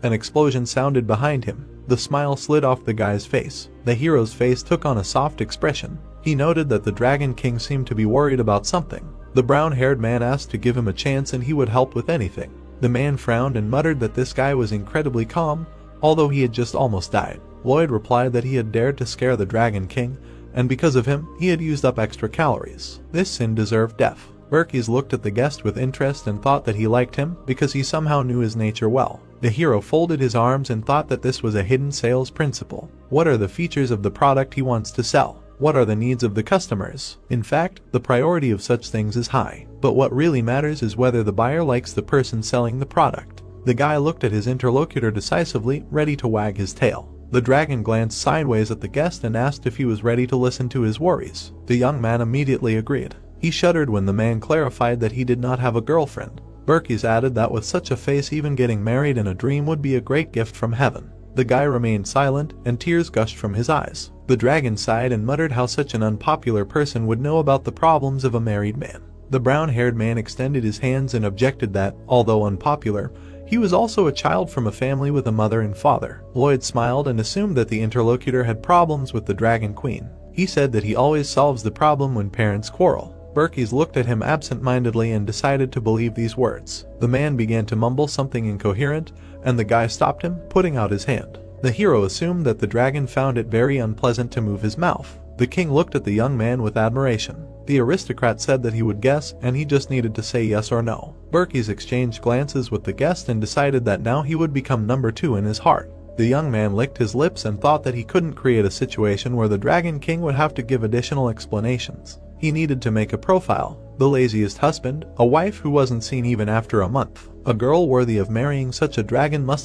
An explosion sounded behind him. The smile slid off the guy's face. The hero's face took on a soft expression. He noted that the Dragon King seemed to be worried about something. The brown-haired man asked to give him a chance and he would help with anything. The man frowned and muttered that this guy was incredibly calm, although he had just almost died. Lloyd replied that he had dared to scare the Dragon King, and because of him, he had used up extra calories. This sin deserved death. Berkes looked at the guest with interest and thought that he liked him because he somehow knew his nature well. The hero folded his arms and thought that this was a hidden sales principle. What are the features of the product he wants to sell? What are the needs of the customers? In fact, the priority of such things is high. But what really matters is whether the buyer likes the person selling the product. The guy looked at his interlocutor decisively, ready to wag his tail. The dragon glanced sideways at the guest and asked if he was ready to listen to his worries. The young man immediately agreed. He shuddered when the man clarified that he did not have a girlfriend. Berkes added that with such a face even getting married in a dream would be a great gift from heaven. The guy remained silent and tears gushed from his eyes. The dragon sighed and muttered how such an unpopular person would know about the problems of a married man. The brown-haired man extended his hands and objected that, although unpopular, he was also a child from a family with a mother and father. Lloyd smiled and assumed that the interlocutor had problems with the Dragon Queen. He said that he always solves the problem when parents quarrel. Berkes looked at him absent-mindedly and decided to believe these words. The man began to mumble something incoherent, and the guy stopped him, putting out his hand. The hero assumed that the dragon found it very unpleasant to move his mouth. The king looked at the young man with admiration. The aristocrat said that he would guess, and he just needed to say yes or no. Berkes exchanged glances with the guest and decided that now he would become number 2 in his heart. The young man licked his lips and thought that he couldn't create a situation where the Dragon King would have to give additional explanations. He needed to make a profile, the laziest husband, a wife who wasn't seen even after a month. A girl worthy of marrying such a dragon must